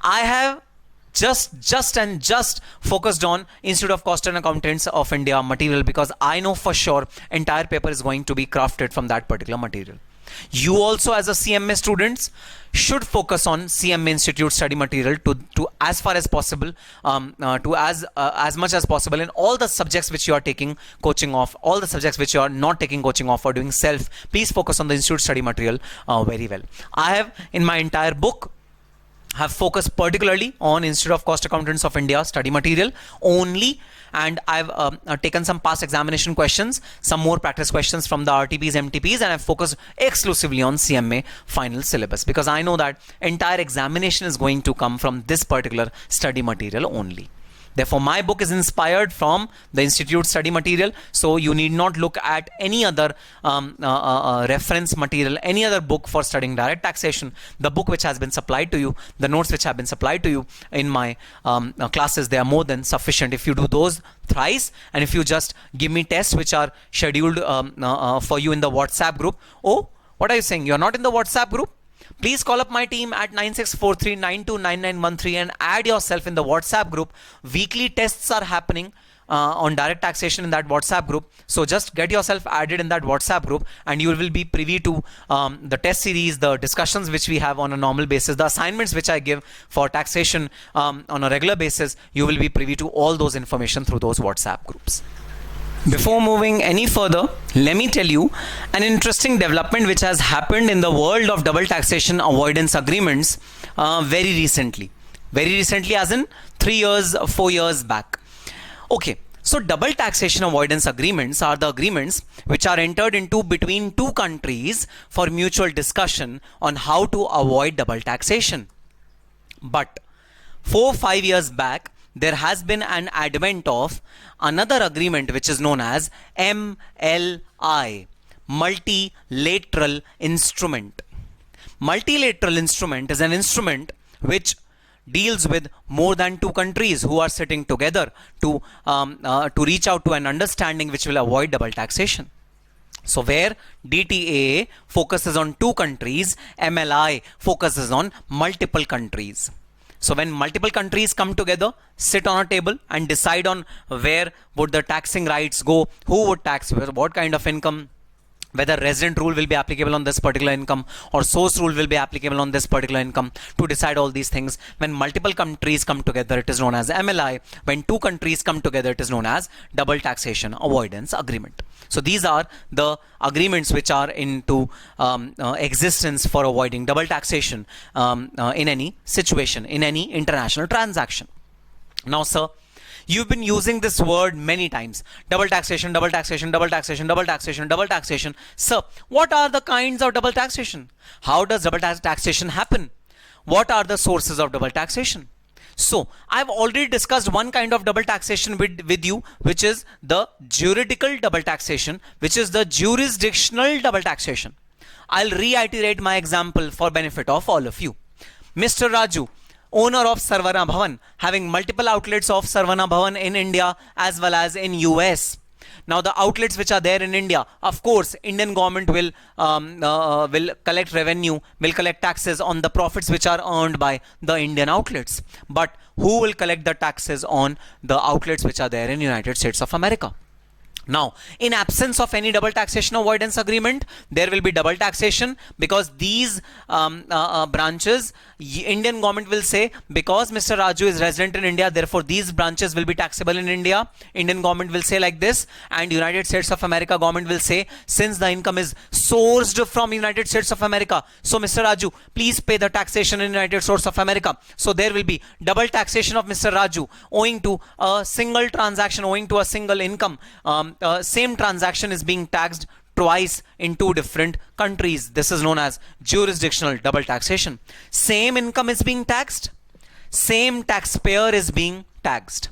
I have just focused on Institute of Cost and Accountants of India material, because I know for sure entire paper is going to be crafted from that particular material. You also, as a CMA students, should focus on CMA Institute study material to as far as possible, to as much as possible in all the subjects which you are taking coaching of, all the subjects which you are not taking coaching of or doing self. Please focus on the Institute study material very well. I have in my entire book have focused particularly on Institute of Cost Accountants of India study material only, and I've taken some past examination questions, some more practice questions from the RTPs, MTPs, and I've focused exclusively on CMA final syllabus, because I know that entire examination is going to come from this particular study material only. Therefore, my book is inspired from the Institute study material, so you need not look at any other reference material, any other book for studying direct taxation. The book which has been supplied to you, the notes which have been supplied to you in my classes, they are more than sufficient. If you do those thrice, and if you just give me tests which are scheduled for you in the WhatsApp group. Oh, what are you saying? You're not in the WhatsApp group? Please call up my team at 9643929913 and add yourself in the WhatsApp group. Weekly tests are happening on direct taxation in that WhatsApp group. So just get yourself added in that WhatsApp group, and you will be privy to the test series, the discussions which we have on a normal basis, the assignments which I give for taxation on a regular basis. You will be privy to all those information through those WhatsApp groups. Before moving any further, let me tell you an interesting development which has happened in the world of double taxation avoidance agreements very recently. Very recently as in 3 years, 4 years back. Okay, so double taxation avoidance agreements are the agreements which are entered into between two countries for mutual discussion on how to avoid double taxation. But 4-5 years back, there has been an advent of another agreement which is known as MLI, multilateral instrument. Multilateral instrument is an instrument which deals with more than two countries who are sitting together to reach out to an understanding which will avoid double taxation. So where DTAA focuses on two countries, MLI focuses on multiple countries. So when multiple countries come together, sit on a table and decide on where would the taxing rights go, who would tax, what kind of income, whether resident rule will be applicable on this particular income or source rule will be applicable on this particular income, to decide all these things. When multiple countries come together, it is known as MLI. When two countries come together, it is known as double taxation avoidance agreement. So these are the agreements which are into existence for avoiding double taxation in any situation, in any international transaction. Now, sir, you've been using this word many times. Double taxation, double taxation, double taxation, double taxation, double taxation. Sir, what are the kinds of double taxation? How does double taxation happen? What are the sources of double taxation? So, I've already discussed one kind of double taxation with you, which is the juridical double taxation, which is the jurisdictional double taxation. I'll reiterate my example for benefit of all of you. Mr. Raju, owner of Sarvana Bhavan, having multiple outlets of Sarvana Bhavan in India as well as in US. Now the outlets which are there in India, of course, Indian government will collect revenue, will collect taxes on the profits which are earned by the Indian outlets. But who will collect the taxes on the outlets which are there in United States of America? Now, in absence of any double taxation avoidance agreement, there will be double taxation, because these branches, Indian government will say, because Mr. Raju is resident in India, therefore these branches will be taxable in India. Indian government will say like this, and United States of America government will say, since the income is sourced from United States of America, so Mr. Raju, please pay the taxation in United States of America. So there will be double taxation of Mr. Raju owing to a single transaction, owing to a single income. Same transaction is being taxed twice in two different countries. This is known as jurisdictional double taxation. Same income is being taxed, same taxpayer is being taxed.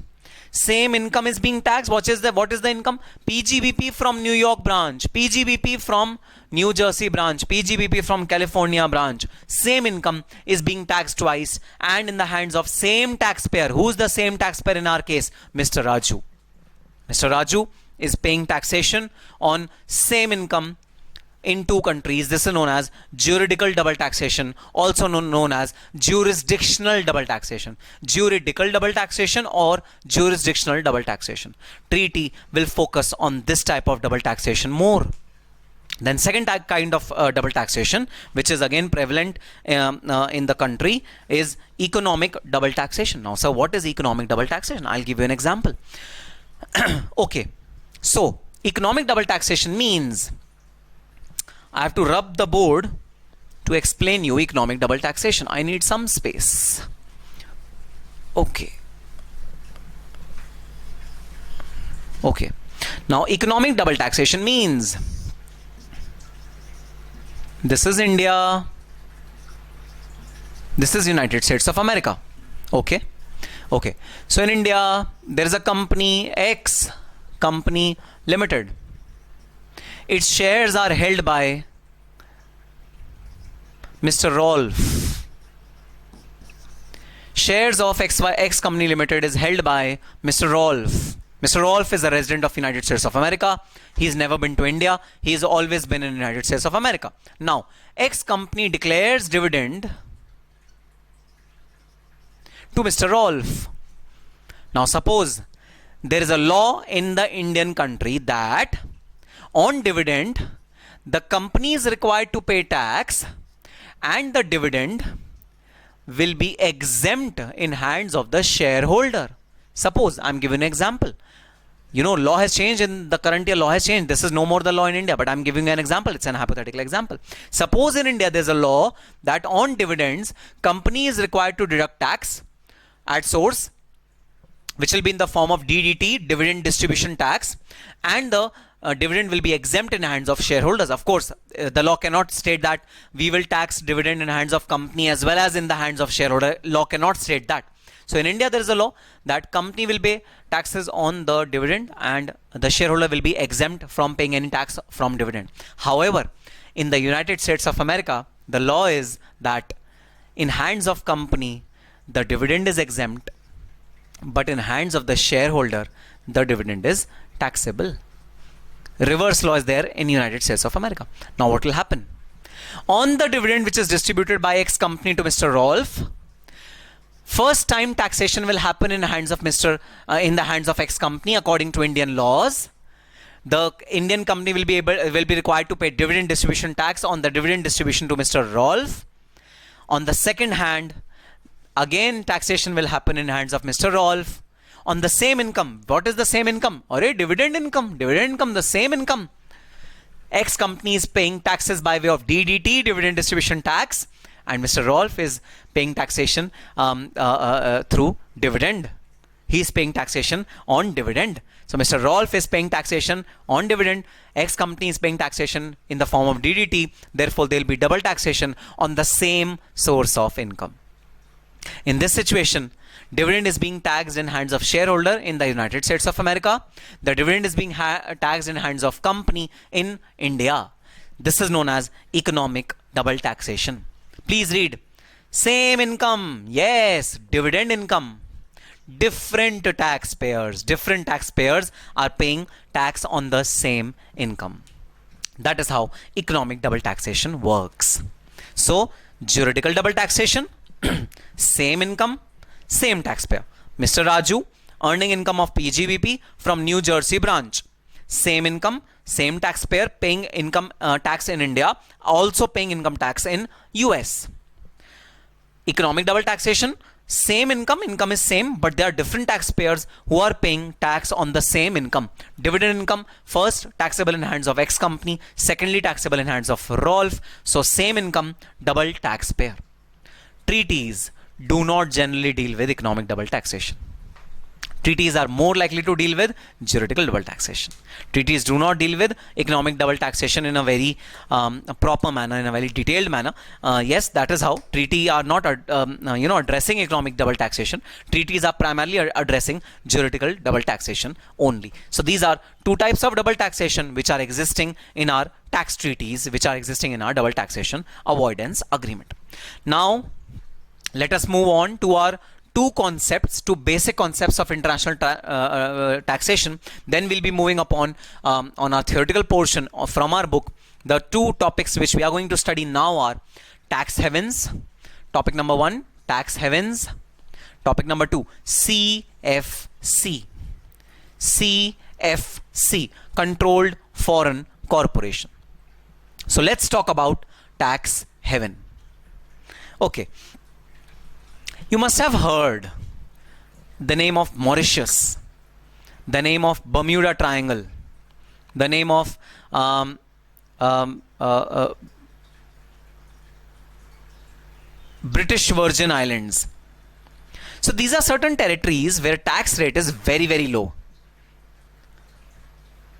Same income is being taxed. What is the income? PGBP from New York branch, PGBP from New Jersey branch, PGBP from California branch. Same income is being taxed twice and in the hands of same taxpayer. Who's the same taxpayer in our case? Mr. Raju. Mr. Raju is paying taxation on same income in two countries. This is known as juridical double taxation, also known as jurisdictional double taxation. Juridical double taxation or jurisdictional double taxation. Treaty will focus on this type of double taxation more. Then second kind of double taxation, which is again prevalent in the country, is economic double taxation. Now, so what is economic double taxation? I'll give you an example. Okay, so economic double taxation means, I have to rub the board to explain you economic double taxation. I need some space. Okay. Okay. Now, economic double taxation means, this is India, this is United States of America. Okay. Okay. So in India, there is a company X, company limited. Its shares are held by Mr. Rolf. Shares of X company limited is held by Mr. Rolf. Mr. Rolf is a resident of United States of America. He's never been to India. He's always been in United States of America. Now, X company declares dividend to Mr. Rolf. Now, suppose there is a law in the Indian country that on dividend, the company is required to pay tax and the dividend will be exempt in hands of the shareholder. Suppose, I'm giving an example. You know, law has changed in the current year, law has changed. This is no more the law in India, but I'm giving you an example. It's an hypothetical example. Suppose in India, there's a law that on dividends, company is required to deduct tax at source, which will be in the form of DDT, dividend distribution tax, and the dividend will be exempt in hands of shareholders. Of course, the law cannot state that we will tax dividend in hands of company as well as in the hands of shareholder. Law cannot state that. So in India, there is a law that company will pay taxes on the dividend and the shareholder will be exempt from paying any tax from dividend. However, in the United States of America, the law is that in hands of company, the dividend is exempt, but in hands of the shareholder, the dividend is taxable. Reverse law is there in United States of America. Now what will happen? On the dividend which is distributed by X company to Mr. Rolf, first time taxation will happen in the hands of X company according to Indian laws. The Indian company will be required to pay dividend distribution tax on the dividend distribution to Mr. Rolf. On the second hand, again taxation will happen in hands of Mr. Rolf on the same income. What is the same income? Or a dividend income. Dividend income, the same income. X company is paying taxes by way of DDT, dividend distribution tax, and Mr. Rolf is paying taxation through dividend. He is paying taxation on dividend. So Mr. Rolf is paying taxation on dividend. X company is paying taxation in the form of DDT. Therefore, there will be double taxation on the same source of income. In this situation, dividend is being taxed in hands of shareholder in the United States of America. The dividend is being taxed in hands of company in India. This is known as economic double taxation. Please read. Same income. Yes, dividend income. Different taxpayers are paying tax on the same income. That is how economic double taxation works. So, juridical double taxation, same income, same taxpayer. Mr. Raju earning income of PGBP from New Jersey branch. Same income, same taxpayer paying income tax in India, also paying income tax in US. Economic double taxation, same income is same, but there are different taxpayers who are paying tax on the same income. Dividend income, first taxable in hands of X company, secondly taxable in hands of Rolf. So same income, double taxpayer. Treaties do not generally deal with economic double taxation. Treaties are more likely to deal with juridical double taxation. Treaties do not deal with economic double taxation in a very proper manner, in a very detailed manner. Yes, that is how treaty are not addressing economic double taxation. Treaties are primarily addressing juridical double taxation only. So these are two types of double taxation which are existing in our tax treaties, which are existing in our double taxation avoidance agreement. Now, let us move on to our two basic concepts of international taxation. Then we'll be moving upon on our theoretical portion from our book, The two topics which we are going to study now are tax havens. Topic number 1, tax havens. Topic number 2, CFC. CFC, Controlled Foreign Corporation. So let's talk about tax haven. Okay. You must have heard the name of Mauritius, the name of Bermuda Triangle, the name of British Virgin Islands. So these are certain territories where tax rate is very, very low.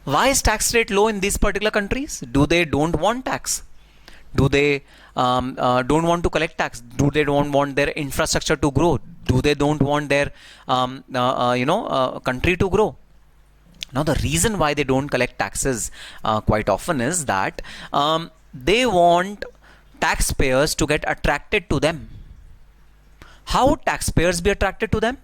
Why is tax rate low in these particular countries? Do they don't want tax? Do they don't want to collect tax? Do they don't want their infrastructure to grow? Do they don't want their country to grow? Now the reason why they don't collect taxes quite often is that they want taxpayers to get attracted to them. How would taxpayers be attracted to them?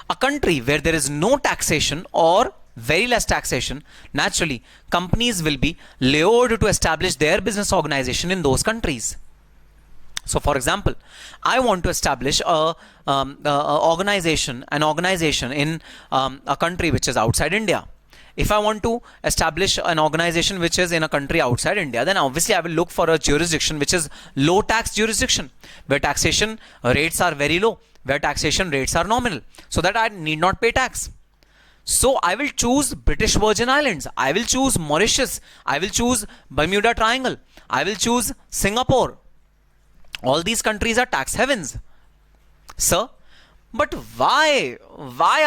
A country where there is no taxation or very less taxation, naturally companies will be lured to establish their business organization in those countries. So for example, I want to establish an organization in a country which is outside India. If I want to establish an organization which is in a country outside India, then obviously I will look for a jurisdiction which is low tax jurisdiction, where taxation rates are very low, where taxation rates are nominal, so that I need not pay tax. So I will choose British Virgin Islands, I will choose Mauritius, I will choose Bermuda Triangle, I will choose Singapore. All these countries are tax havens. Sir, but why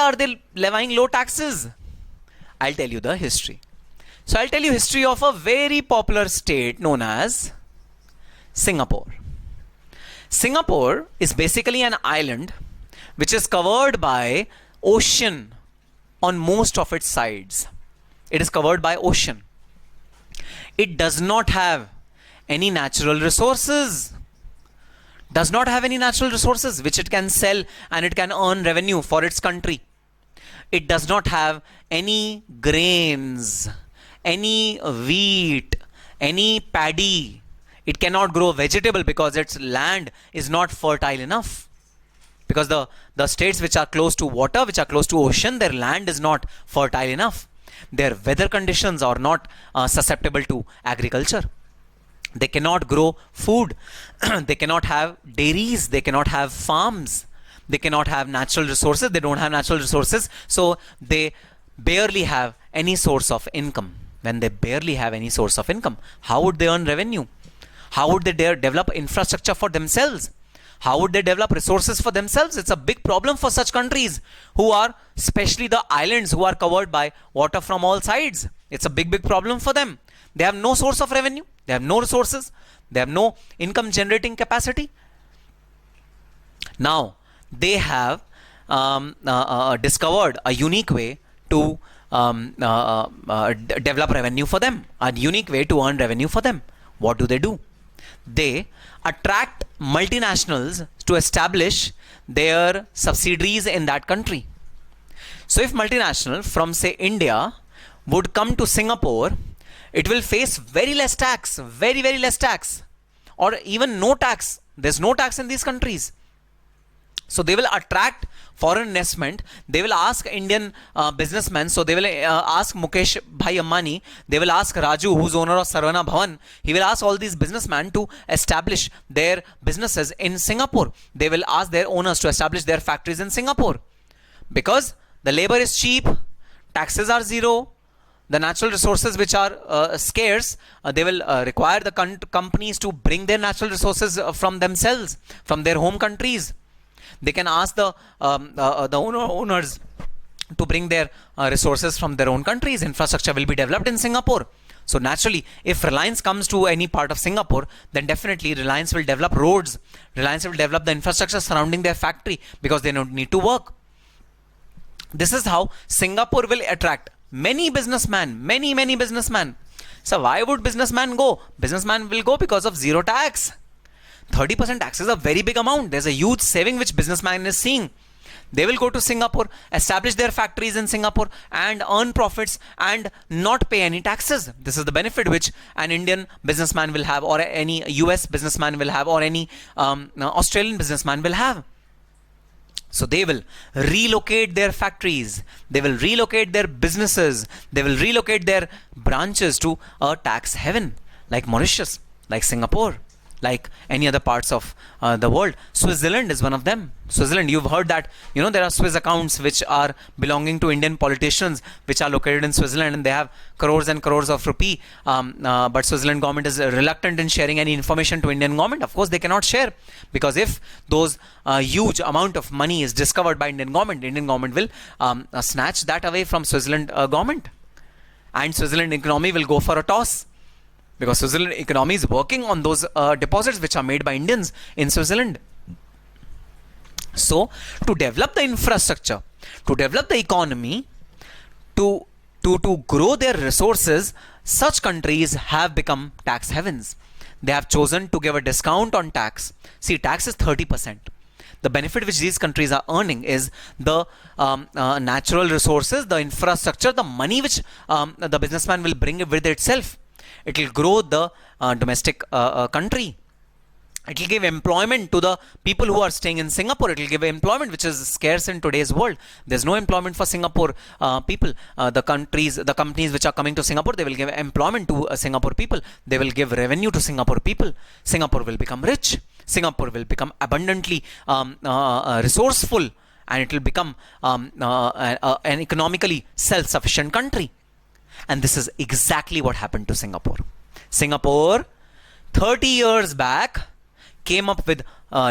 are they levying low taxes? I'll tell you the history. So I'll tell you history of a very popular state known as Singapore. Singapore is basically an island which is covered by ocean on most of its sides. It is covered by ocean. It does not have any natural resources. Does not have any natural resources which it can sell and it can earn revenue for its country. It does not have any grains, any wheat, any paddy. It cannot grow vegetable because its land is not fertile enough. Because the states which are close to water, which are close to ocean, their land is not fertile enough. Their weather conditions are not susceptible to agriculture. They cannot grow food. They cannot have dairies. They cannot have farms. They cannot have natural resources. They don't have natural resources. So they barely have any source of income. When they barely have any source of income, how would they earn revenue? How would they develop infrastructure for themselves? How would they develop resources for themselves? It's a big problem for such countries who are, especially the islands who are covered by water from all sides. It's a big problem for them. They have no source of revenue. They have no resources. They have no income generating capacity. Now, they have discovered a unique way to develop revenue for them, a unique way to earn revenue for them. What do? They attract multinationals to establish their subsidiaries in that country. So if multinational from say India would come to Singapore, it will face very less tax, very less tax, or even no tax. There's no tax in these countries. So they will attract foreign investment. They will ask Indian businessmen. So they will ask Mukesh Bhai Ambani. They will ask Raju, who's owner of Sarvana Bhavan. He will ask all these businessmen to establish their businesses in Singapore. They will ask their owners to establish their factories in Singapore. Because the labor is cheap, taxes are zero, the natural resources which are scarce, they will require the companies to bring their natural resources from themselves, from their home countries. They can ask the owners to bring their resources from their own countries. Infrastructure will be developed in Singapore. So naturally, if Reliance comes to any part of Singapore, then definitely Reliance will develop roads. Reliance will develop the infrastructure surrounding their factory because they don't need to work. This is how Singapore will attract many businessmen, many businessmen. So why would businessman go? Businessman will go because of zero tax. 30% tax is a very big amount. There's a huge saving which businessman is seeing. They will go to Singapore, establish their factories in Singapore, and earn profits and not pay any taxes. This is the benefit which an Indian businessman will have, or any US businessman will have, or any Australian businessman will have. So they will relocate their factories, they will relocate their businesses, they will relocate their branches to a tax haven like Mauritius, like Singapore, like any other parts of the world. Switzerland is one of them. Switzerland, you've heard that, there are Swiss accounts which are belonging to Indian politicians, which are located in Switzerland, and they have crores and crores of rupee. But Switzerland government is reluctant in sharing any information to Indian government. Of course, they cannot share, because if those huge amount of money is discovered by Indian government will snatch that away from Switzerland government, and Switzerland economy will go for a toss. Because Switzerland economy is working on those deposits which are made by Indians in Switzerland. So, to develop the infrastructure, to develop the economy, to grow their resources, such countries have become tax havens. They have chosen to give a discount on tax. See, tax is 30%. The benefit which these countries are earning is the natural resources, the infrastructure, the money which the businessman will bring with itself. It will grow the domestic country. It will give employment to the people who are staying in Singapore. It will give employment which is scarce in today's world. There's no employment for Singapore people. The companies which are coming to Singapore, they will give employment to Singapore people. They will give revenue to Singapore people. Singapore will become rich. Singapore will become abundantly resourceful, and it will become an economically self-sufficient country. And this is exactly what happened to Singapore. Singapore, 30 years back, came up with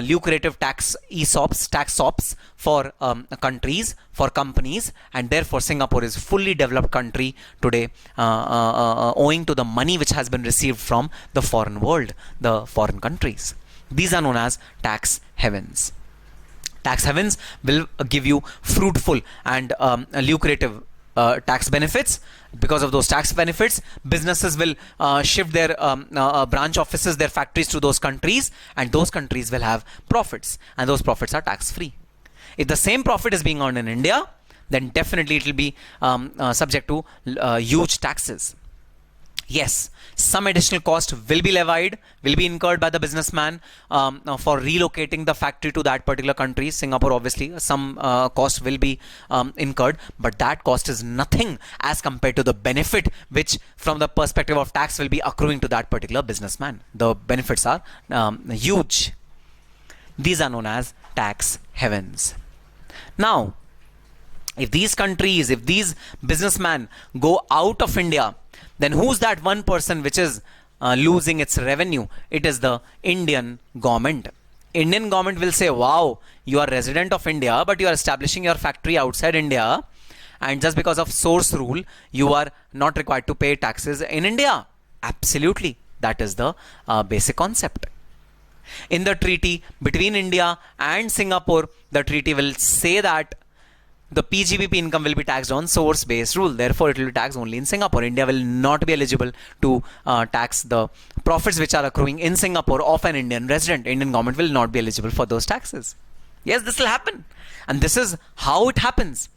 lucrative tax SOPs for countries, for companies, and therefore Singapore is fully developed country today, owing to the money which has been received from the foreign world, the foreign countries. These are known as tax havens. Tax havens will give you fruitful and lucrative tax benefits. Because of those tax benefits, businesses will shift their branch offices, their factories to those countries, and those countries will have profits, and those profits are tax free. If the same profit is being earned in India, then definitely it will be subject to huge taxes. Yes, some additional cost will be levied, will be incurred by the businessman for relocating the factory to that particular country. Singapore, obviously, some cost will be incurred, but that cost is nothing as compared to the benefit which, from the perspective of tax, will be accruing to that particular businessman. The benefits are huge. These are known as tax havens. Now, if these countries, if these businessmen go out of India, then who's that 1% which is losing its revenue? It is the Indian government. Indian government will say, wow, you are resident of India, but you are establishing your factory outside India, and just because of source rule, you are not required to pay taxes in India. Absolutely. That is the basic concept. In the treaty between India and Singapore, the treaty will say that the PGBP income will be taxed on source-based rule. Therefore, it will be taxed only in Singapore. India will not be eligible to tax the profits which are accruing in Singapore of an Indian resident. Indian government will not be eligible for those taxes. Yes, this will happen. And this is how it happens.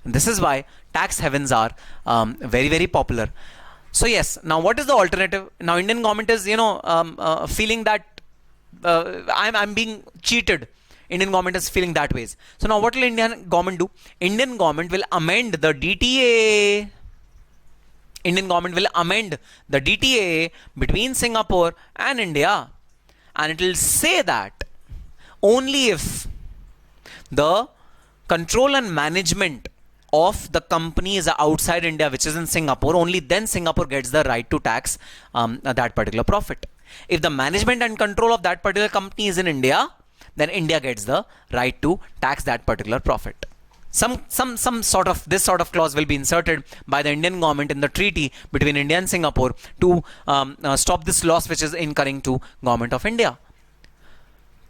And this is why tax havens are very, very popular. So yes, now what is the alternative? Now Indian government is, feeling that I'm being cheated. Indian government is feeling that ways. So now what will Indian government do? Indian government will amend the DTA. Indian government will amend the DTA between Singapore and India, and it will say that only if the control and management of the company is outside India, which is in Singapore, only then Singapore gets the right to tax that particular profit. If the management and control of that particular company is in India, then India gets the right to tax that particular profit. Some sort of this sort of clause will be inserted by the Indian government in the treaty between India and Singapore to stop this loss which is incurring to government of India.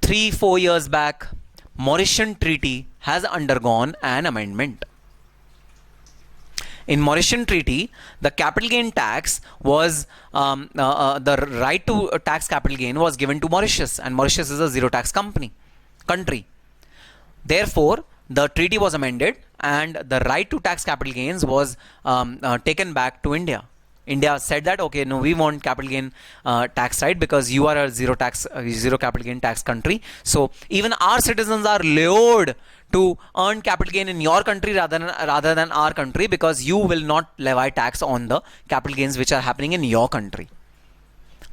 3-4 years back, Mauritian treaty has undergone an amendment. In Mauritian treaty, the capital gain tax was the right to tax capital gain was given to Mauritius, and Mauritius is a zero tax country. Therefore, the treaty was amended and the right to tax capital gains was taken back to India. India said that, okay, no, we want capital gain tax right because you are a zero capital gain tax country. So even our citizens are lured to earn capital gain in your country rather than our country, because you will not levy tax on the capital gains which are happening in your country.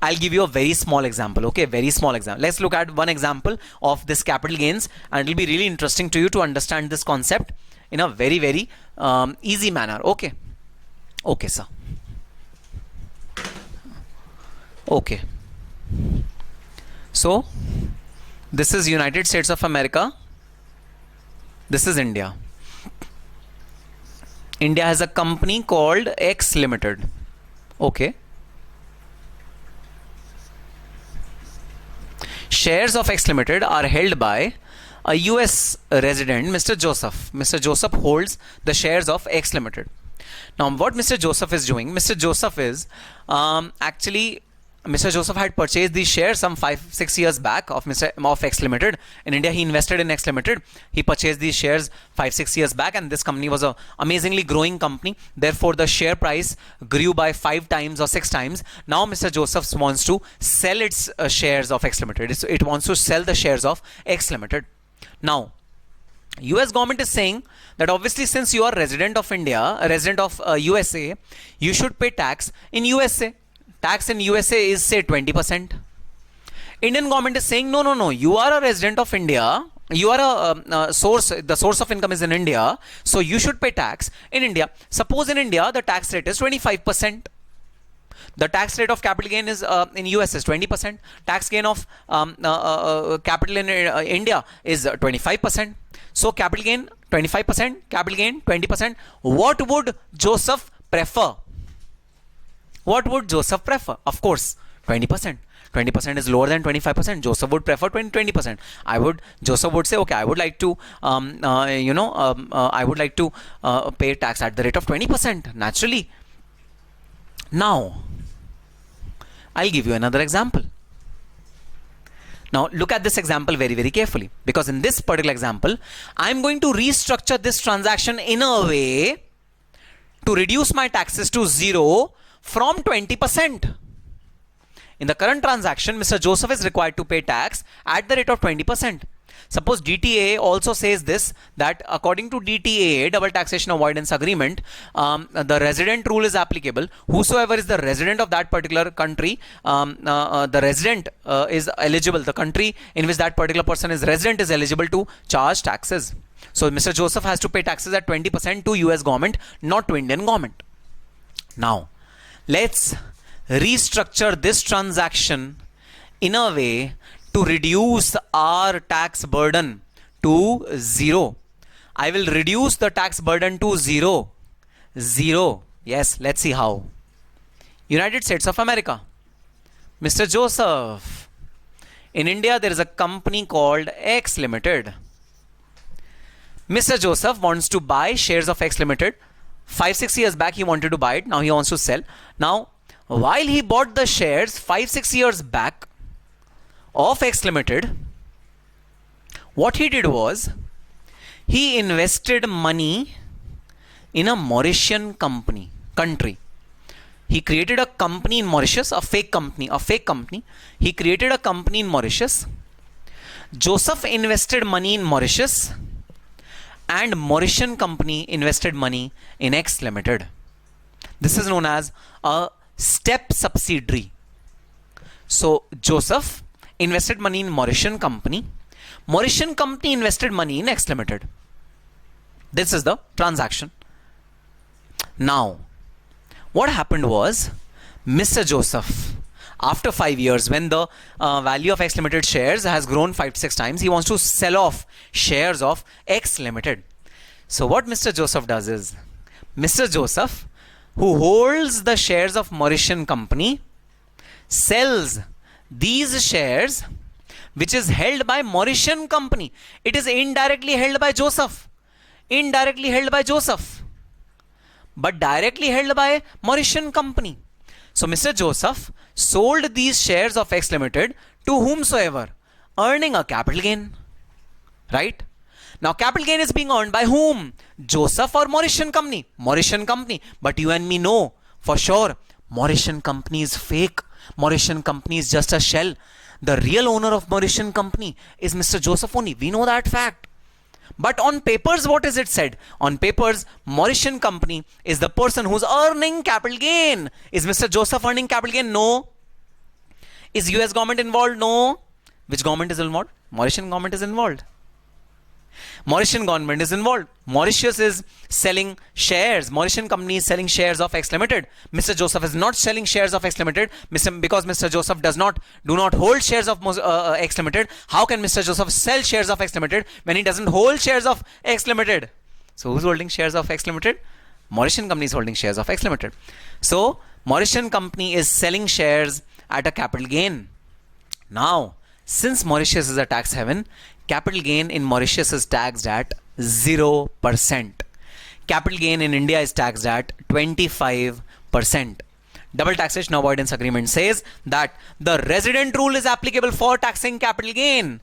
I'll give you a very small example, okay, very small example. Let's look at one example of this capital gains, and it will be really interesting to you to understand this concept in a very, very easy manner. Okay, okay, sir. Okay, so this is United States of America, this is India. India has a company called X Limited. Okay, shares of X Limited are held by a US resident, Mr. Joseph. Mr. Joseph holds the shares of X Limited. Now what Mr. Joseph is doing, Mr. Joseph is actually Mr. Joseph had purchased these shares some 5-6 years back of X Limited. In India, he invested in X Limited. He purchased these shares 5-6 years back, and this company was a amazingly growing company. Therefore, the share price grew by 5 times or 6 times. Now, Mr. Joseph wants to sell its shares of X Limited. It wants to sell the shares of X Limited. Now, US government is saying that obviously since you are resident of India, a resident of USA, you should pay tax in USA. Tax in USA is say 20%. Indian government is saying no, you are a resident of India, you are a the source of income is in India, so you should pay tax in India. Suppose in India the tax rate is 25%. The tax rate of capital gain is in US is 20%. Tax gain of capital in India is 25%. So capital gain 25%, capital gain 20%. What would Joseph prefer? What would Joseph prefer? Of course, 20%. 20% is lower than 25%. Joseph would prefer 20%. Joseph would say, okay, I would like to, I would like to pay tax at the rate of 20%. Naturally. Now, I'll give you another example. Now, look at this example very, very carefully, because in this particular example, I'm going to restructure this transaction in a way to reduce my taxes to 0 from 20%. In the current transaction, Mr. Joseph is required to pay tax at the rate of 20%. Suppose DTA also says this, that according to DTA, Double Taxation Avoidance Agreement, the resident rule is applicable. Whosoever is the resident of that particular country, the resident is eligible, the country in which that particular person is resident is eligible to charge taxes. So Mr. Joseph has to pay taxes at 20% to US government, not to Indian government. Now, let's restructure this transaction in a way to reduce our tax burden to 0. I will reduce the tax burden to 0. 0. Yes, let's see how. United States of America. Mr. Joseph. In India, there is a company called X Limited. Mr. Joseph wants to buy shares of X Limited. 5-6 years back he wanted to buy it, now he wants to sell. Now while he bought the shares 5-6 years back of X Limited, what he did was he invested money in a Mauritian country. He created a company in Mauritius, a fake company. He created a company in Mauritius. Joseph invested money in Mauritius, and Mauritian company invested money in X Limited. This is known as a step subsidiary. So Joseph invested money in Mauritian company invested money in X Limited. This is the transaction. Now, what happened was, Mr. Joseph, after 5 years, when the value of X Limited shares has grown 5-6 times, he wants to sell off shares of X Limited. So what Mr. Joseph does is, Mr. Joseph, who holds the shares of Mauritian company, sells these shares, which is held by Mauritian company. It is indirectly held by Joseph. Indirectly held by Joseph, but directly held by Mauritian company. So Mr. Joseph sold these shares of X Limited to whomsoever, earning a capital gain. Right? Now capital gain is being earned by whom? Joseph or Mauritian company? Mauritian company. But you and me know for sure Mauritian company is fake. Mauritian company is just a shell. The real owner of Mauritian company is Mr. Joseph only. We know that fact. But on papers, what is it said? On papers, Mauritian company is the person who's earning capital gain. Is Mr. Joseph earning capital gain? No. Is US government involved? No. Which government is involved? Mauritian government is involved. Mauritian government is involved. Mauritius is selling shares. Mauritian company is selling shares of X Limited. Mr. Joseph is not selling shares of X Limited because Mr. Joseph do not hold shares of X Limited. How can Mr. Joseph sell shares of X Limited when he doesn't hold shares of X Limited? So who's holding shares of X Limited? Mauritian company is holding shares of X Limited. So Mauritian company is selling shares at a capital gain. Now, since Mauritius is a tax haven, capital gain in Mauritius is taxed at 0%. Capital gain in India is taxed at 25%. Double taxation avoidance agreement says that the resident rule is applicable for taxing capital gain.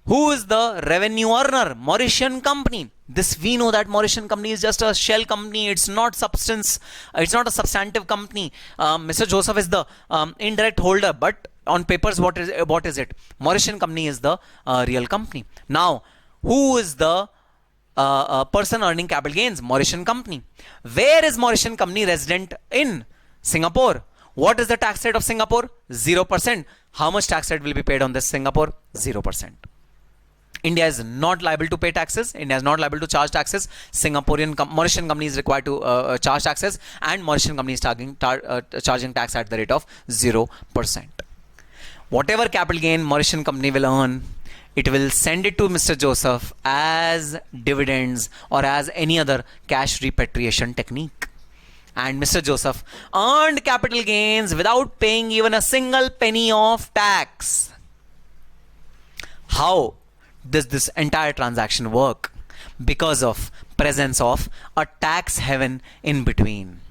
Who is the revenue earner? Mauritian company. This we know that Mauritian company is just a shell company. It's not substance. It's not a substantive company. Mr. Joseph is the indirect holder, but on papers, what is it? Mauritian company is the real company. Now, who is the person earning capital gains? Mauritian company. Where is Mauritian company resident in? Singapore. What is the tax rate of Singapore? 0%. How much tax rate will be paid on this Singapore? 0%. India is not liable to pay taxes. India is not liable to charge taxes. Mauritian company is required to charge taxes, and Mauritian company is charging tax at the rate of 0%. Whatever capital gain Mauritian company will earn, it will send it to Mr. Joseph as dividends or as any other cash repatriation technique. And Mr. Joseph earned capital gains without paying even a single penny of tax. How does this entire transaction work? Because of presence of a tax haven in between.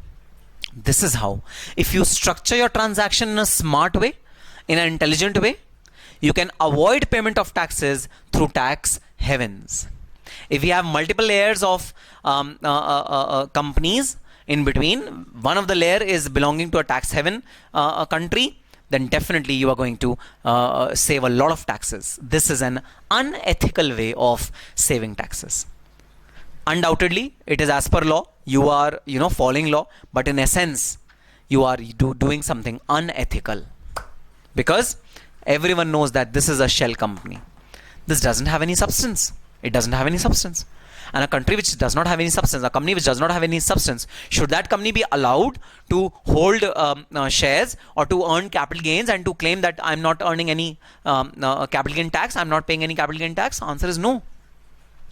This is how. If you structure your transaction in a smart way, in an intelligent way, you can avoid payment of taxes through tax havens. If we have multiple layers of companies in between, one of the layer is belonging to a tax haven country, then definitely you are going to save a lot of taxes. This is an unethical way of saving taxes. Undoubtedly, it is as per law. You are, following law, but in essence, you are doing something unethical. Because everyone knows that this is a shell company. This doesn't have any substance. It doesn't have any substance. And a country which does not have any substance, a company which does not have any substance, should that company be allowed to hold shares or to earn capital gains and to claim that I'm not earning any capital gain tax, I'm not paying any capital gain tax? Answer is no.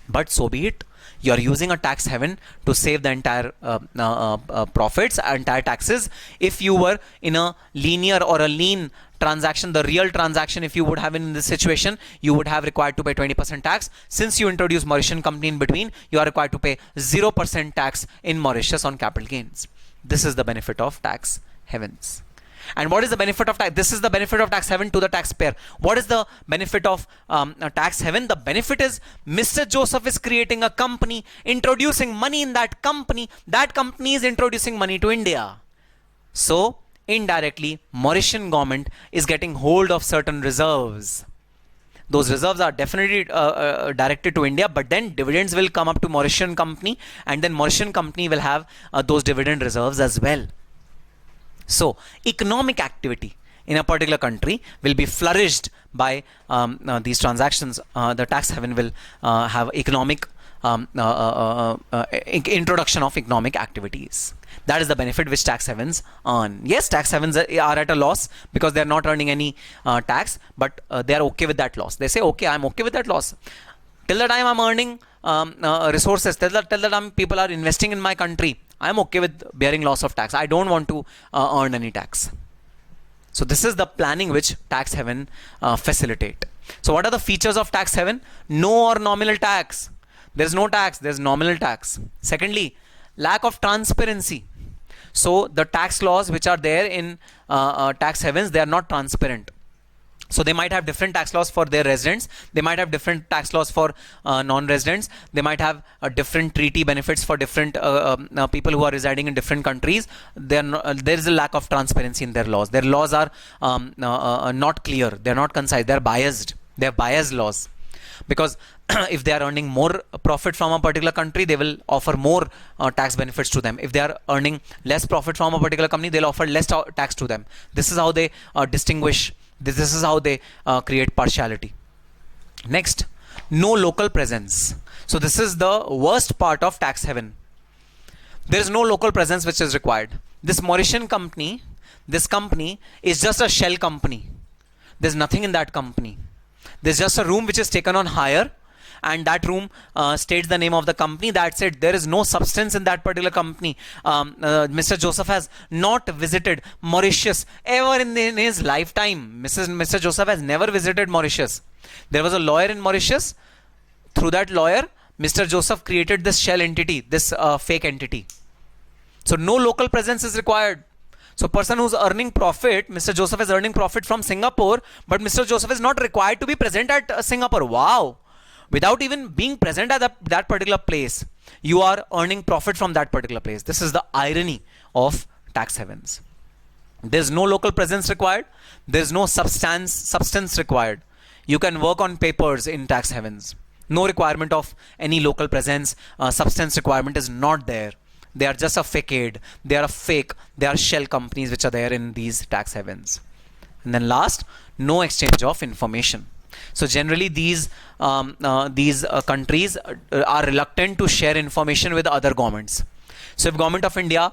But so be it. You are using a tax haven to save the entire profits, entire taxes. If you were in a linear or a lean transaction, the real transaction, if you would have in this situation, you would have required to pay 20% tax. Since you introduce Mauritian company in between, you are required to pay 0% tax in Mauritius on capital gains. This is the benefit of tax havens. And what is the benefit of tax? This is the benefit of tax haven to the taxpayer. What is the benefit of a tax haven? The benefit is Mr. Joseph is creating a company, introducing money in that company. That company is introducing money to India. So indirectly, Mauritian government is getting hold of certain reserves. Those reserves are definitely directed to India, but then dividends will come up to Mauritian company, and then Mauritian company will have those dividend reserves as well. So economic activity in a particular country will be flourished by these transactions. The tax haven will have economic introduction of economic activities. That is the benefit which tax havens earn. Yes, tax havens are at a loss because they are not earning any tax, but they are okay with that loss. They say, okay, I'm okay with that loss. Till the time I'm earning resources, till the time people are investing in my country, I'm okay with bearing loss of tax. I don't want to earn any tax. So this is the planning which tax haven facilitate. So what are the features of tax haven? No or nominal tax. There's no tax, there's nominal tax. Secondly, lack of transparency. So the tax laws which are there in tax havens, they are not transparent. So they might have different tax laws for their residents. They might have different tax laws for non-residents. They might have different treaty benefits for different people who are residing in different countries. There is a lack of transparency in their laws. Their laws are not clear. They're not concise. They're biased. They have biased laws. Because if they are earning more profit from a particular country, they will offer more tax benefits to them. If they are earning less profit from a particular company, they'll offer less tax to them. This is how they distinguish. This is how they create partiality. Next, no local presence. So this is the worst part of tax haven. There is no local presence which is required. This Mauritian company, this company is just a shell company. There's nothing in that company. There's just a room which is taken on hire, and that room states the name of the company. That's it. There is no substance in that particular company. Mr. Joseph has not visited Mauritius ever in his lifetime. Mr. Joseph has never visited Mauritius. There was a lawyer in Mauritius. Through that lawyer, Mr. Joseph created this shell entity, this fake entity. So no local presence is required. So person who's earning profit, Mr. Joseph is earning profit from Singapore, but Mr. Joseph is not required to be present at Singapore. Wow. Without even being present at that particular place, you are earning profit from that particular place. This is the irony of tax havens. There's no local presence required. There's no substance required. You can work on papers in tax havens. No requirement of any local presence. Substance requirement is not there. They are just a facade. They are a fake. They are shell companies which are there in these tax havens. And then last, no exchange of information. So generally these countries are reluctant to share information with other governments. So if Government of India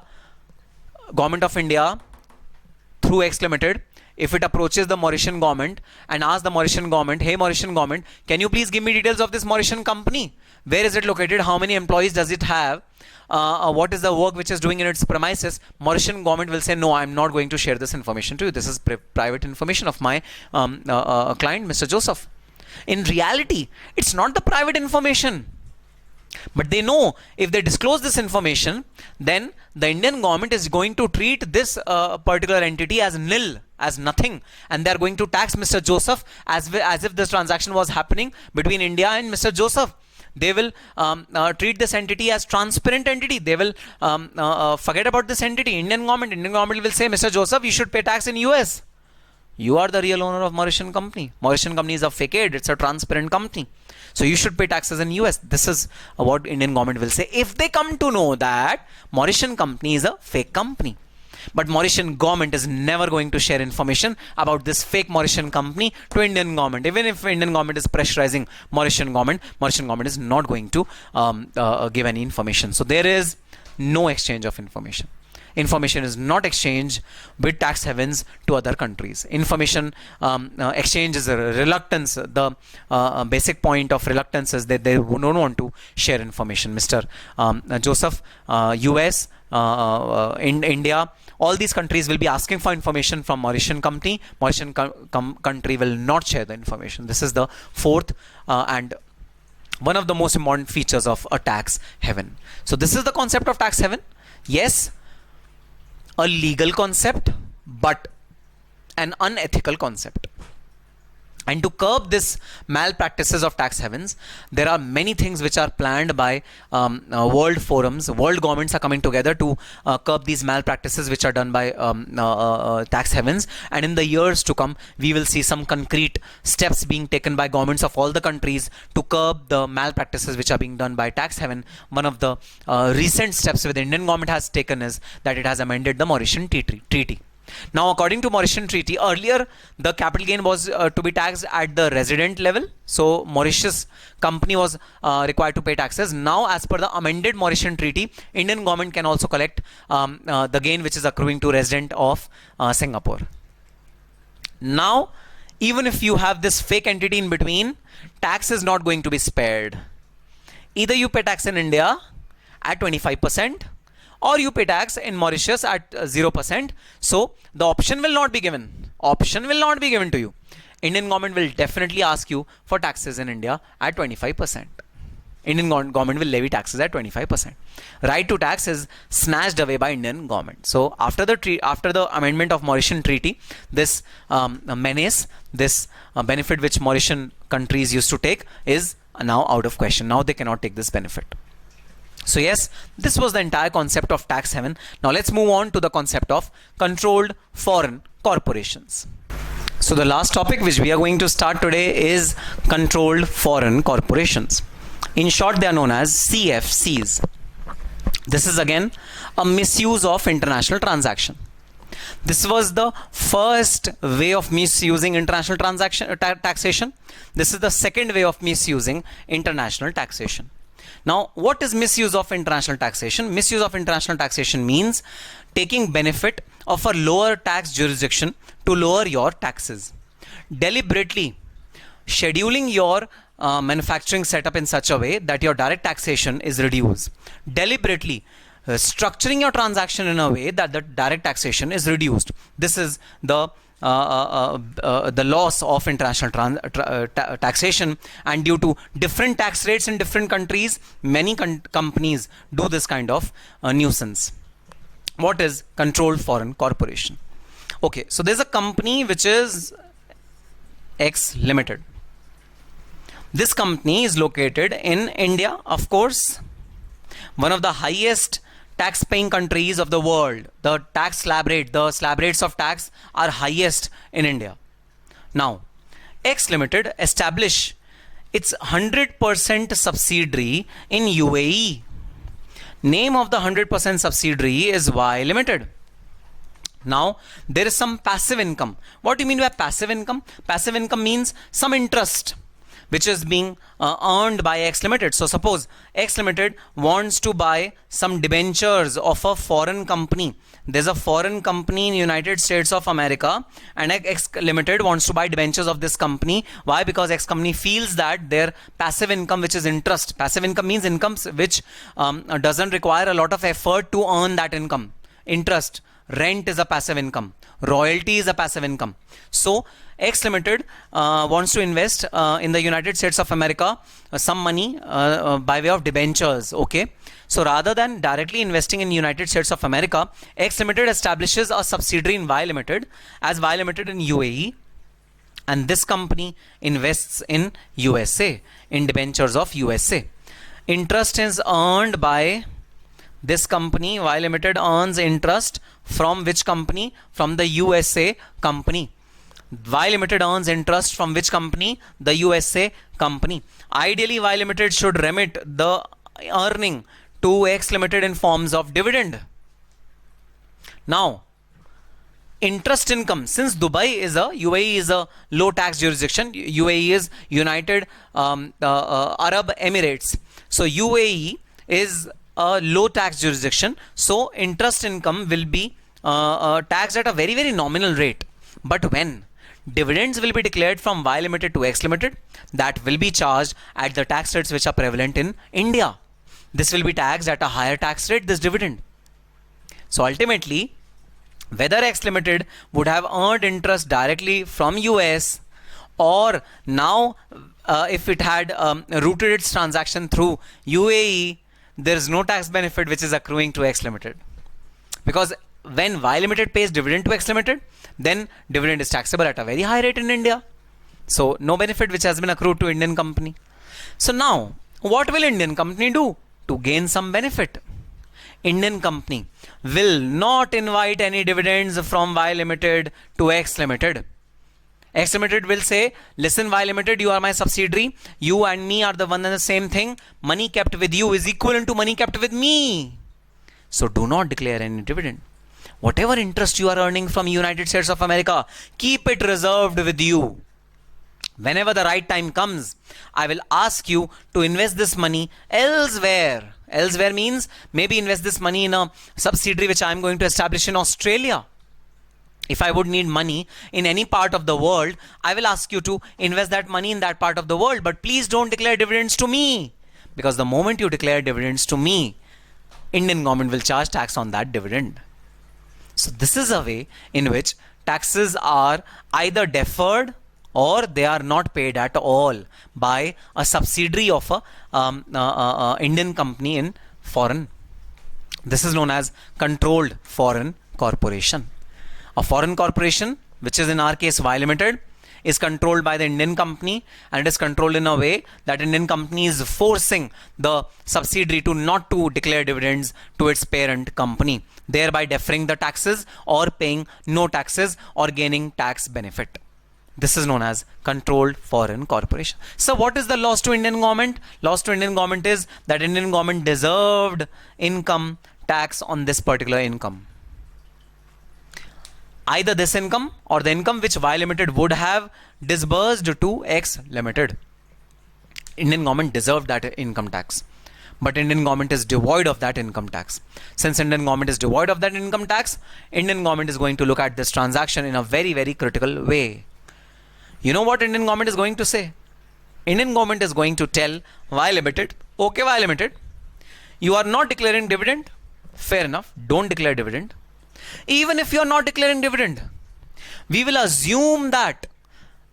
through X Limited, if it approaches the Mauritian government and asks the Mauritian government, hey Mauritian government, can you please give me details of this Mauritian company? Where is it located? How many employees does it have? What is the work which is doing in its premises? Mauritian government will say, no, I'm not going to share this information to you. This is private information of my client, Mr. Joseph. In reality, it's not the private information. But they know if they disclose this information, then the Indian government is going to treat this particular entity as nil, as nothing. And they are going to tax Mr. Joseph as if this transaction was happening between India and Mr. Joseph. They will treat this entity as transparent entity. They will forget about this entity. Indian government will say, Mr. Joseph, you should pay tax in US. You are the real owner of Mauritian company. Mauritian company is a facade. It's a transparent company. So you should pay taxes in US. This is what Indian government will say if they come to know that Mauritian company is a fake company. But Mauritian government is never going to share information about this fake Mauritian company to Indian government. Even if Indian government is pressurizing Mauritian government is not going to give any information. So there is no exchange of information. Information is not exchanged with tax havens to other countries. Information exchange is a reluctance. The basic point of reluctance is that they don't want to share information. Mr. Joseph, US, in India, all these countries will be asking for information from Mauritian company. Mauritian country will not share the information. This is the fourth and one of the most important features of a tax haven. So this is the concept of tax haven. Yes, a legal concept, but an unethical concept. And to curb this malpractices of tax havens, there are many things which are planned by world forums. World governments are coming together to curb these malpractices which are done by tax havens. And in the years to come, we will see some concrete steps being taken by governments of all the countries to curb the malpractices which are being done by tax haven. One of the recent steps which the Indian government has taken is that it has amended the Mauritian Treaty. Now, according to Mauritian Treaty, earlier the capital gain was to be taxed at the resident level. So Mauritius company was required to pay taxes. Now, as per the amended Mauritian Treaty, Indian government can also collect the gain which is accruing to resident of Singapore. Now, even if you have this fake entity in between, tax is not going to be spared. Either you pay tax in India at 25%, or you pay tax in Mauritius at 0%. So the option will not be given. Option will not be given to you. Indian government will definitely ask you for taxes in India at 25%. Indian government will levy taxes at 25%. Right to tax is snatched away by Indian government. So after the amendment of Mauritian Treaty, this menace, this benefit which Mauritian countries used to take is now out of question. Now they cannot take this benefit. So yes, this was the entire concept of tax haven. Now let's move on to the concept of controlled foreign corporations. So the last topic which we are going to start today is controlled foreign corporations. In short, they are known as CFCs. This is again a misuse of international transaction. This was the first way of misusing international taxation. This is the second way of misusing international taxation. Now, what is misuse of international taxation? Misuse of international taxation means taking benefit of a lower tax jurisdiction to lower your taxes. Deliberately scheduling your manufacturing setup in such a way that your direct taxation is reduced. Deliberately structuring your transaction in a way that the direct taxation is reduced. This is the loss of international taxation, and due to different tax rates in different countries, many companies do this kind of nuisance. What is controlled foreign corporation? Okay, so there's a company which is X Limited. This company is located in India, of course, one of the highest tax paying countries of the world. The tax slab rate, the slab rates of tax are highest in India. Now, X Limited established its 100% subsidiary in UAE. Name of the 100% subsidiary is Y Limited. Now, there is some passive income. What do you mean by passive income? Passive income means some interest which is being earned by X Limited. So suppose X Limited wants to buy some debentures of a foreign company. There's a foreign company in United States of America, and X Limited wants to buy debentures of this company. Why? Because X company feels that their passive income, which is interest. Passive income means incomes which doesn't require a lot of effort to earn that income. Interest, rent is a passive income. Royalty is a passive income. So X Limited wants to invest in the United States of America some money by way of debentures. Okay, so rather than directly investing in United States of America, X Limited establishes a subsidiary in Y Limited as Y Limited in UAE, and this company invests in USA, in debentures of USA. Interest is earned by this company. Y Limited earns interest from which company? From the USA company. Y Limited earns interest from which company? The USA company. Ideally, Y Limited should remit the earning to X Limited in forms of dividend. Now, interest income, since UAE is a low tax jurisdiction, UAE is United Arab Emirates. So UAE is a low tax jurisdiction. So interest income will be taxed at a very, very nominal rate. But when dividends will be declared from Y Limited to X Limited, that will be charged at the tax rates which are prevalent in India. This will be taxed at a higher tax rate, this dividend. So ultimately, whether X Limited would have earned interest directly from US, or now if it had routed its transaction through UAE, there is no tax benefit which is accruing to X Limited. Because when Y Limited pays dividend to X Limited, then dividend is taxable at a very high rate in India. So no benefit which has been accrued to Indian company. So now, what will Indian company do to gain some benefit? Indian company will not invite any dividends from Y Limited to X Limited. X Limited will say, listen Y Limited, you are my subsidiary. You and me are the one and the same thing. Money kept with you is equivalent to money kept with me. So do not declare any dividend. Whatever interest you are earning from United States of America, keep it reserved with you. Whenever the right time comes, I will ask you to invest this money elsewhere. Elsewhere means maybe invest this money in a subsidiary which I am going to establish in Australia. If I would need money in any part of the world, I will ask you to invest that money in that part of the world. But please don't declare dividends to me. Because the moment you declare dividends to me, Indian government will charge tax on that dividend. So this is a way in which taxes are either deferred or they are not paid at all by a subsidiary of a Indian company in foreign. This is known as controlled foreign corporation. A foreign corporation, which is in our case Y Limited, is controlled by the Indian company, and it is controlled in a way that Indian company is forcing the subsidiary to not to declare dividends to its parent company, thereby deferring the taxes or paying no taxes or gaining tax benefit. This is known as controlled foreign corporation. So what is the loss to Indian government? Loss to Indian government is that Indian government deserved income tax on this particular income. Either this income or the income which Y Limited would have disbursed to X Limited. Indian government deserved that income tax, but Indian government is devoid of that income tax. Since Indian government is devoid of that income tax, Indian government is going to look at this transaction in a very, very critical way. You know what Indian government is going to say? Indian government is going to tell Y Limited, okay Y Limited, you are not declaring dividend, fair enough, don't declare dividend. Even if you are not declaring dividend, we will assume that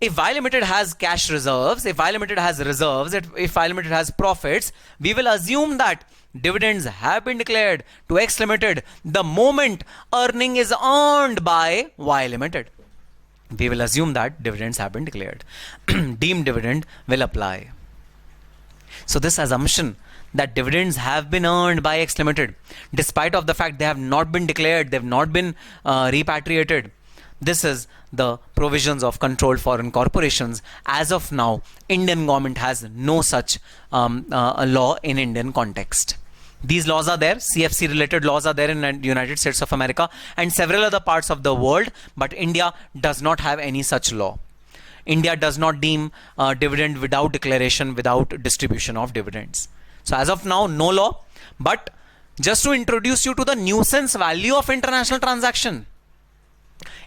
if Y Limited has cash reserves, if Y Limited has reserves, if Y Limited has profits, we will assume that dividends have been declared to X Limited the moment earning is earned by Y Limited. We will assume that dividends have been declared. Deemed dividend will apply. So this assumption that dividends have been earned by X Limited, despite of the fact they have not been declared, they have not been repatriated. This is the provisions of controlled foreign corporations. As of now, Indian government has no such law in Indian context. These laws are there, CFC related laws are there in the United States of America and several other parts of the world, but India does not have any such law. India does not deem dividend without declaration, without distribution of dividends. So as of now, no law, but just to introduce you to the nuisance value of international transaction.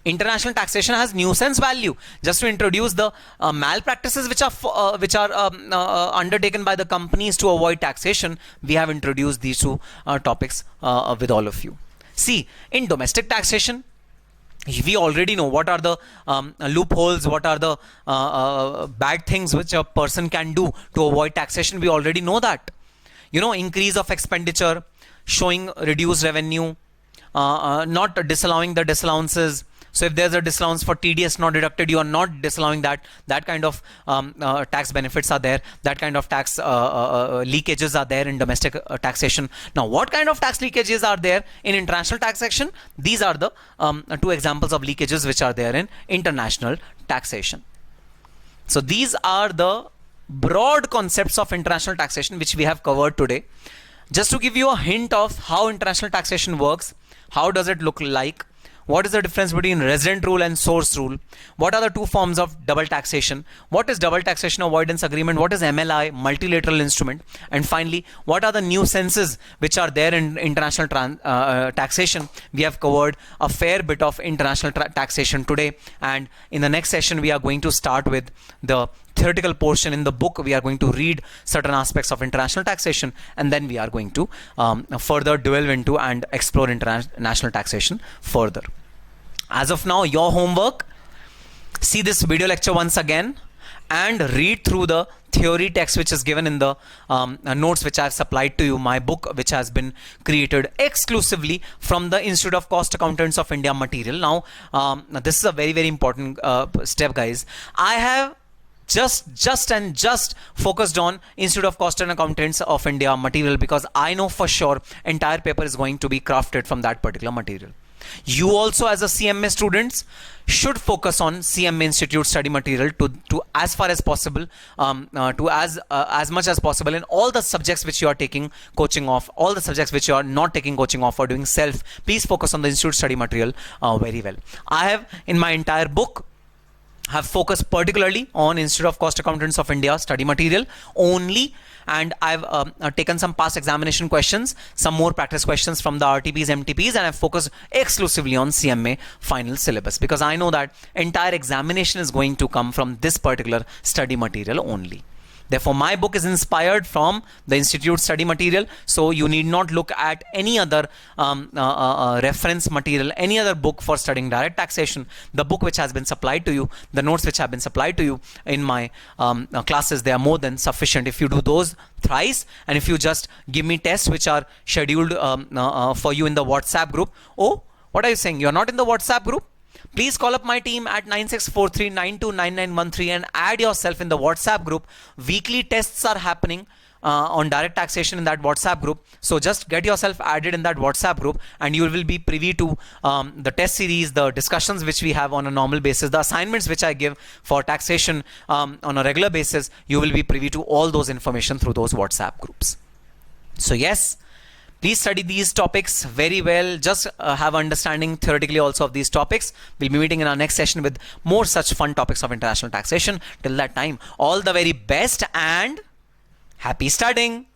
International taxation has nuisance value. Just to introduce the malpractices which are undertaken by the companies to avoid taxation, we have introduced these two topics with all of you. See, in domestic taxation, we already know what are the loopholes, what are the bad things which a person can do to avoid taxation. We already know that. You know, increase of expenditure, showing reduced revenue, not disallowing the disallowances. So if there's a disallowance for TDS not deducted, you are not disallowing that. That kind of tax benefits are there. That kind of tax leakages are there in domestic taxation. Now, what kind of tax leakages are there in international taxation? These are the two examples of leakages which are there in international taxation. So these are the broad concepts of international taxation which we have covered today. Just to give you a hint of how international taxation works, how does it look like, what is the difference between resident rule and source rule, what are the two forms of double taxation, what is double taxation avoidance agreement, what is MLI, multilateral instrument, and finally what are the nuisances which are there in international taxation. We have covered a fair bit of international taxation today, and in the next session we are going to start with the theoretical portion. In the book we are going to read certain aspects of international taxation, and then we are going to further delve into and explore international taxation further. As of now, your homework, see this video lecture once again and read through the theory text which is given in the notes which I have supplied to you, my book which has been created exclusively from the Institute of Cost Accountants of India material. Now this is a very, very important step, guys. I have just focused on Institute of Cost and Accountants of India material because I know for sure entire paper is going to be crafted from that particular material. You also as a CMA students should focus on CMA Institute study material to as far as possible, to as much as possible in all the subjects which you are taking coaching of, all the subjects which you are not taking coaching of or doing self. Please focus on the Institute study material very well. I have in my entire book have focused particularly on Institute of Cost Accountants of India study material only, and I've taken some past examination questions, some more practice questions from the RTPs, MTPs, and I've focused exclusively on CMA final syllabus because I know that entire examination is going to come from this particular study material only. Therefore, my book is inspired from the Institute study material. So you need not look at any other reference material, any other book for studying direct taxation. The book which has been supplied to you, the notes which have been supplied to you in my classes, they are more than sufficient. If you do those thrice, and if you just give me tests which are scheduled for you in the WhatsApp group. Oh, what are you saying? You're not in the WhatsApp group? Please call up my team at 9643929913 and add yourself in the WhatsApp group. Weekly tests are happening on direct taxation in that WhatsApp group. So just get yourself added in that WhatsApp group, and you will be privy to the test series, the discussions which we have on a normal basis, the assignments which I give for taxation on a regular basis. You will be privy to all those information through those WhatsApp groups. So yes, please study these topics very well. Just have understanding theoretically also of these topics. We'll be meeting in our next session with more such fun topics of international taxation. Till that time, all the very best and happy studying.